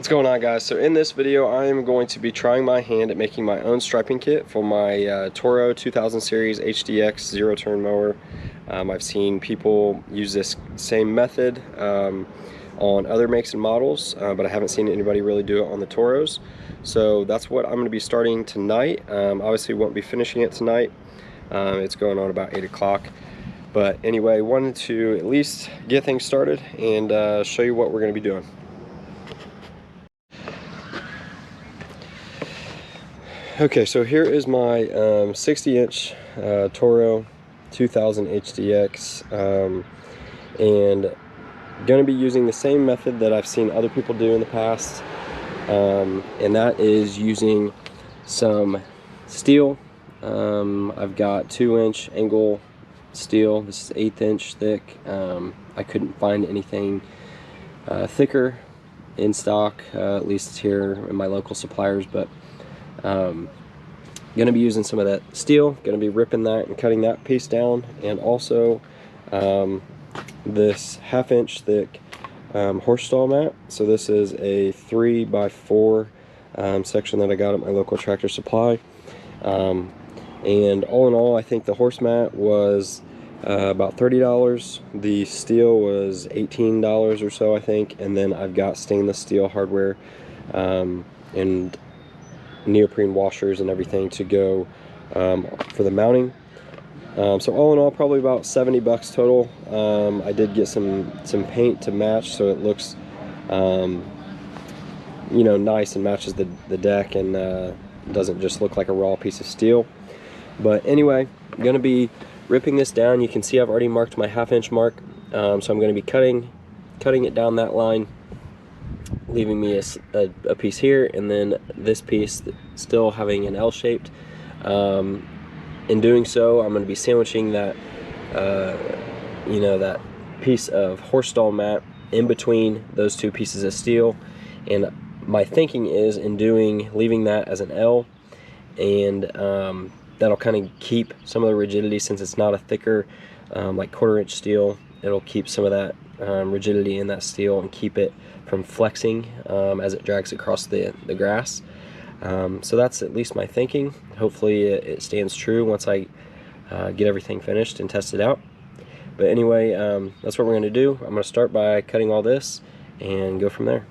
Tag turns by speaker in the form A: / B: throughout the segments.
A: What's going on, guys? So in this video I am going to be trying my hand at making my own striping kit for my Toro 2000 series HDX zero turn mower. I've seen people use this same method on other makes and models, but I haven't seen anybody really do it on the Toros. So that's what I'm going to be starting tonight. Obviously won't be finishing it tonight. It's going on about 8 o'clock. But anyway, wanted to at least get things started and show you what we're going to be doing. Okay, so here is my 60-inch Toro 2000 HDX, and going to be using the same method that I've seen other people do in the past, and that is using some steel. I've got 2-inch angle steel. This is 1/8 inch thick. I couldn't find anything thicker in stock, at least here in my local suppliers, but going to be using some of that steel, going to be ripping that and cutting that piece down, and also this 1/2 inch thick horse stall mat. So this is a 3x4 section that I got at my local Tractor Supply, and all in all I think the horse mat was about $30. The steel was $18 or so, I think, and then I've got stainless steel hardware and neoprene washers and everything to go for the mounting. So all in all, probably about $70 total. I did get some paint to match, so it looks you know, nice and matches the deck, and doesn't just look like a raw piece of steel. But anyway, I'm going to be ripping this down. You can see I've already marked my 1/2 inch mark, so I'm going to be cutting it down that line, leaving me a piece here, and then this piece still having an L-shaped. In doing so, I'm going to be sandwiching that you know, that piece of horse stall mat in between those two pieces of steel. And my thinking is, in leaving that as an L, and that'll kind of keep some of the rigidity, since it's not a thicker like 1/4 inch steel. It'll keep some of that rigidity in that steel and keep it from flexing as it drags across the grass. So that's at least my thinking. Hopefully it stands true once I get everything finished and test it out. But anyway, that's what we're going to do. I'm going to start by cutting all this and go from there.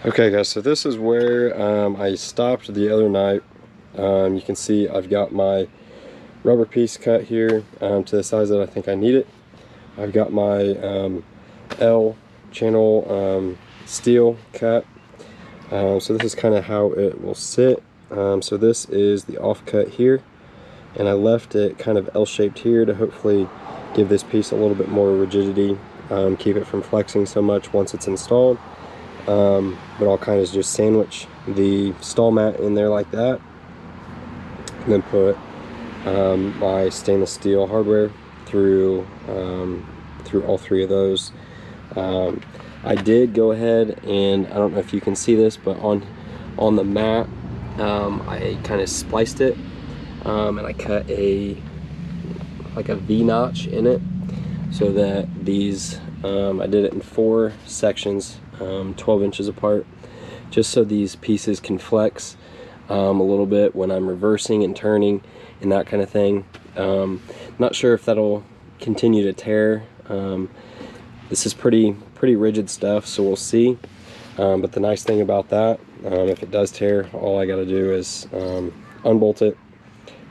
A: Okay guys, so this is where I stopped the other night. You can see I've got my rubber piece cut here to the size that I think I need it. I've got my L channel steel cut. So this is kind of how it will sit. So this is the offcut here, and I left it kind of L-shaped here to hopefully give this piece a little bit more rigidity, keep it from flexing so much once it's installed. But I'll kind of just sandwich the stall mat in there like that, and then put my stainless steel hardware through all three of those. I did go ahead and, I don't know if you can see this, but on the mat I kind of spliced it, and I cut like a V notch in it, so that these I did it in 4 sections, 12 inches apart, just so these pieces can flex a little bit when I'm reversing and turning and that kind of thing. Not sure if that'll continue to tear. This is pretty rigid stuff, so we'll see. But the nice thing about that, if it does tear, all I got to do is unbolt it,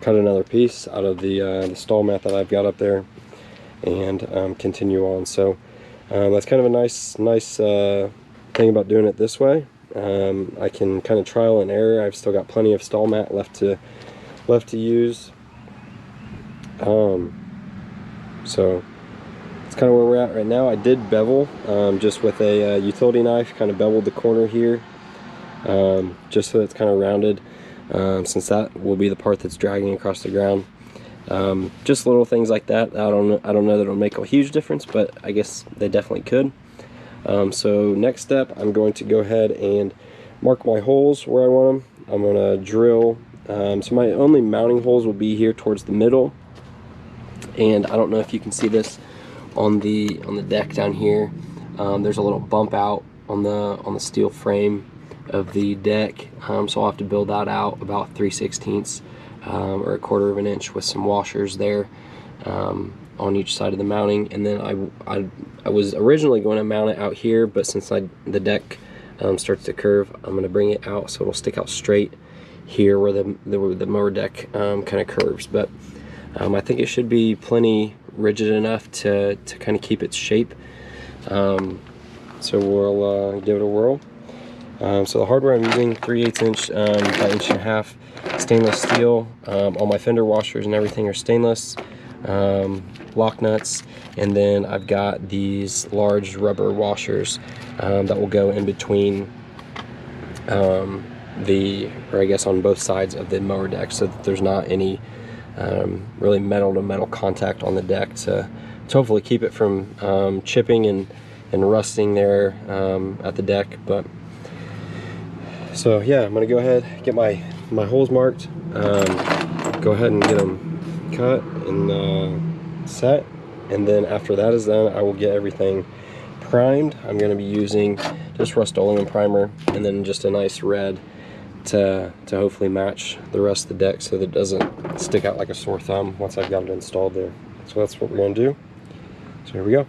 A: cut another piece out of the stall mat that I've got up there, and continue on. So that's kind of a nice thing about doing it this way. I can kind of trial and error. I've still got plenty of stall mat left to use. So it's kind of where we're at right now. I did bevel just with a utility knife, kind of beveled the corner here, just so it's kind of rounded, since that will be the part that's dragging across the ground. Just little things like that. I don't know that it'll make a huge difference, but I guess they definitely could. So next step, I'm going to go ahead and mark my holes where I want them. I'm going to drill. So my only mounting holes will be here towards the middle, and I don't know if you can see this on the deck down here. There's a little bump out on the steel frame of the deck, so I'll have to build that out about 3/16 or 1/4 of an inch with some washers there on each side of the mounting. And then I was originally going to mount it out here, but since the deck starts to curve, I'm going to bring it out so it'll stick out straight here where the mower deck kind of curves. But I think it should be plenty rigid enough to kind of keep its shape. So we'll give it a whirl. So the hardware I'm using, 3/8 inch by 1.5 inch stainless steel. All my fender washers and everything are stainless. Lock nuts, and then I've got these large rubber washers that will go in between or I guess on both sides of the mower deck, so that there's not any really metal to metal contact on the deck to hopefully keep it from chipping and rusting there at the deck. But so yeah, I'm gonna go ahead, get my holes marked, go ahead and get them cut and set, and then after that is done, I will get everything primed. I'm going to be using just Rust-Oleum primer, and then just a nice red to hopefully match the rest of the deck so that it doesn't stick out like a sore thumb once I've got it installed there. So that's what we're going to do. So here we go.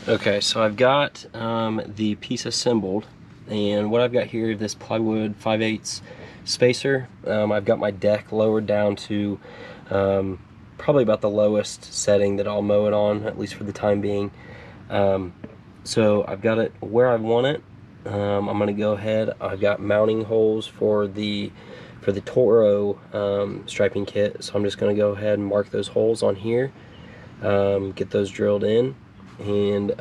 A: Okay, so I've got the piece assembled, And what I've got here, this plywood 5/8 spacer, I've got my deck lowered down to probably about the lowest setting that I'll mow it on, at least for the time being. So I've got it where I want it. I'm going to go ahead. I've got mounting holes for the Toro striping kit, so I'm just going to go ahead and mark those holes on here, get those drilled in, and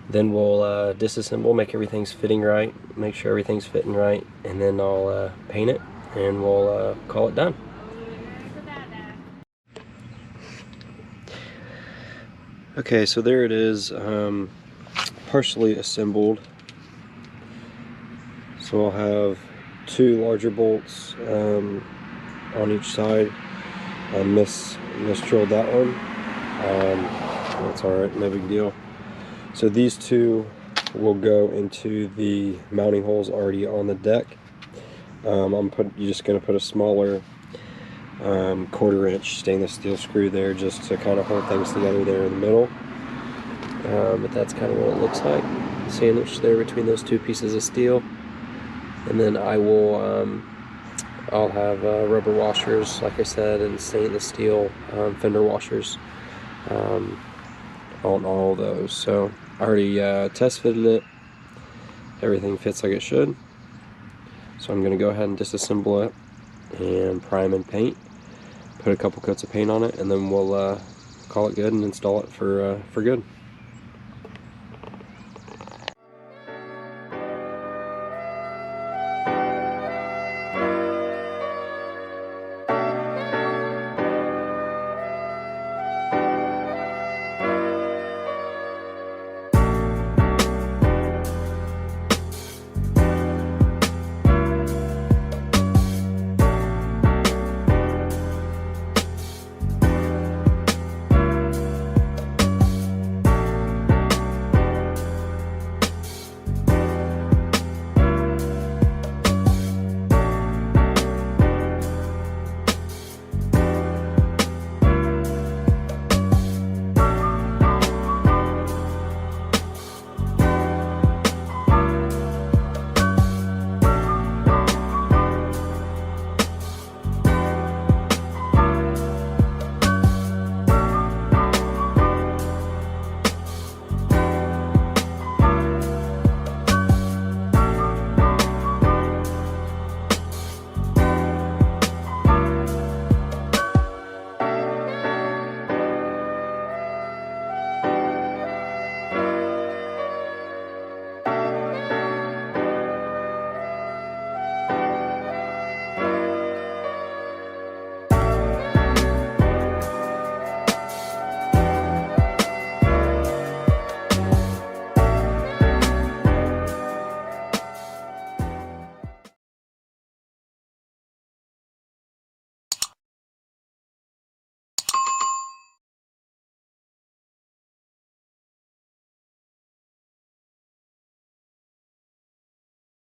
A: then we'll disassemble, make everything's fitting right, make sure everything's fitting right, and then I'll paint it, and we'll call it done. Okay, so there it is, partially assembled. So I'll have 2 larger bolts on each side. I misdrilled that one. That's alright, no big deal. So these 2 will go into the mounting holes already on the deck. You're just going to put a smaller 1/4 inch stainless steel screw there just to kind of hold things together there in the middle. But that's kind of what it looks like, sandwiched there between those 2 pieces of steel. And then I'll have rubber washers, like I said, and stainless steel fender washers on all those. So I already test fitted it. Everything fits like it should. So I'm going to go ahead and disassemble it and prime and paint. Put a couple coats of paint on it, and then we'll call it good and install it for good.